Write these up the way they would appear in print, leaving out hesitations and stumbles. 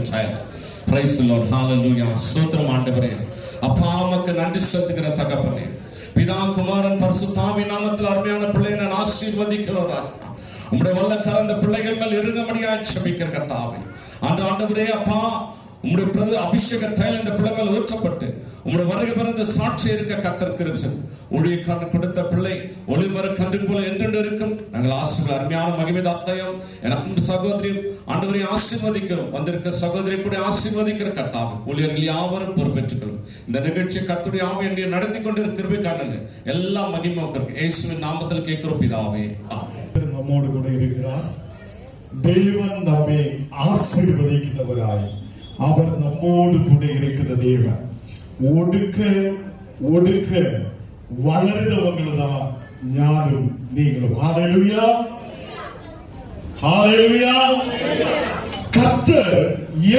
child. Praise the Lord. Hallelujah. ஸ்தோத்திரம் ஆண்டவரே. அப்பா உமக்கு நன்றி செலுத்துகிற தகப்பனே, பிதா குமாரன் பரிசுத்தாவி நாமத்தில் அருமையான பிள்ளையை நான் ஆசீர்வதிக்கிறோம். உம்முடைய வல்ல கரந்த பிள்ளைகள் மேல் இருந்தபடியாய் ஜெபிக்கிற கர்த்தாவே, ஆண்டவரே அப்பா உம்முடைய அபிஷேக தைலம் இந்த பிள்ளை மேல் ஊற்றப்பட்டு உம்முடைய வருகை பிறந்த சாட்சி இருக்க கர்த்தருக்கு ஊழியக்காரன் கொடுத்த பிள்ளை ஒளிமர கன்று போல என்றென்று இருக்கும். நாங்கள் ஆசீர்வாத அருமையான மகிமைதாயம் என் அன்பு சகோதரியும் ஆண்டவரை ஆசீர்வதிக்கிறோம். வந்திருக்க சகோதரி கூட ஆசீர்வதிக்கிற கர்த்தாவே, ஊழியர்கள் யாவரும் பொறுப்பேற்றுக்கிறோம். இந்த நிகழ்ச்சி கர்த்தருடைய ஆவி என்று நடத்தி கொண்டிருக்கிறவே காரணங்க எல்லா மகிமையும் இயேசுவின் நாமத்தில் கேட்கிறோம் பிதாவே. நம்மோடு கூட இருக்கிறார். தேவன் நம்மை ஆசீர்வதிக்கிறவராய் அவர் நம்மோடு கூட இருக்கிற தேவன். ஒடுக்க ஒடுக்க வளர்ந்தவங்கள்தான் ஞானும் நீங்களும். ஹல்லேலூயா, ஹல்லேலூயா. கர்த்தர்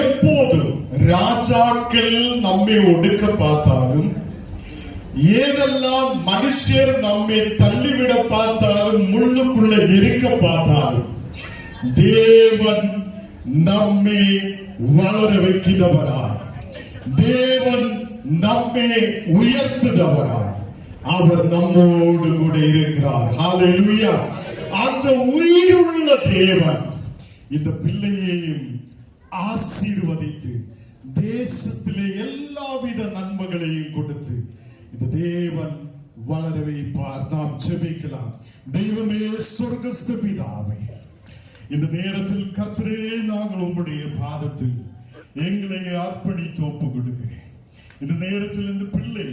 எப்போதும் ராஜாக்கள் நம்மை ஒடுக்க பார்த்தாலும், ஏதெல்லாம் மனுஷர் நம்மை தள்ளிவிட பார்த்தாலும், முள்ளுக்குள்ள இருக்க பார்த்தாலும், தேவன் நம்மை வளர வைக்கிறவராய், தேவன் நம்மை உயர்த்துகிறவராய் அவர் நம்மோடு கூட இருக்கிறார். ஹல்லேலூயா. அந்த உயிருள்ள தேவன் இந்த பிள்ளையையும் ஆசீர்வதித்து தேசத்திலே எல்லாவித நன்மைகளையும் கொடுத்து இந்த தேவன் வளர வைப்பார். நாம் ஜெபிக்கலாம். தெய்வமே, சொர்க்கஸ்த பிதாவே, இந்த நேரத்தில் கர்த்தரே நாங்கள் உம்முடைய பாதத்தில் எங்களை அர்ப்பணித்து ஒப்பு கொடுக்கிறேன். இந்த நேரத்தில் இந்த பிள்ளை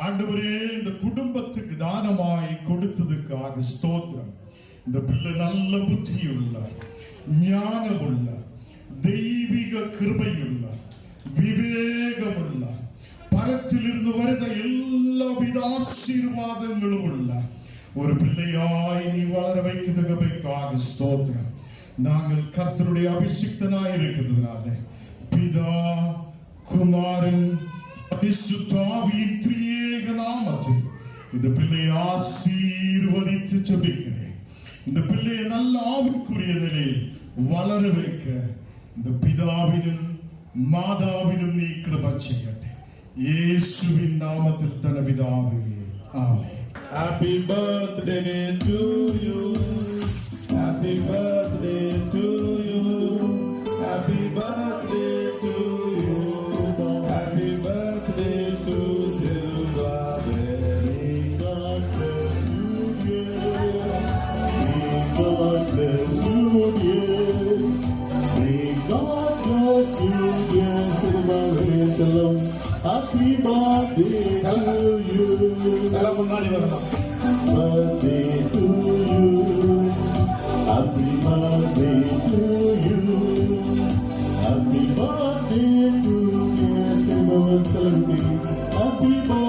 ஆண்டவரே இந்த குடும்பத்துக்கு தானமாய் கொடுத்ததுக்காக ஸ்தோத்திரம். இந்த பிள்ளை நல்ல புத்தியுள்ள, ஞானமுள்ள, தெய்வீக கிருபையுள்ள, விவேகமுள்ள, பரத்திலிருந்து வருகிற எல்லாவித ஆசீர்வாதங்களும் உள்ள ஒரு பிள்ளையாய் நீ வளர வைக்கிறதுக்காக ஸ்தோத்திரம். நாங்கள் கர்த்தருடைய அபிஷிக்தனாய் இருக்கிறதுனால பிதா குமாரன் பரிசுத்தாவியின் திரியேக நாமத்தில் இந்த பிள்ளையை ஆசீர்வதித்து ஜெபிக்கிறேன். இந்த பிள்ளையை நல்ல ஆவிக்குரிய நிலையில் வளர வைக்க இந்த பிதாவினும் மாதாவினும் நீ கிருபை செய்யட்டும். இயேசுவின் நாமத்தில் தன பிதாவே, ஆமென். Happy birthday to you. Happy birthday to you. Happy birthday to you. Happy birthday to Silva. May God bless you, dear. May God bless you, dear. May God bless you, dear Silva. Happy birthday to you. Birthday to you. Happy birthday to you. Happy birthday to you. Happy birthday.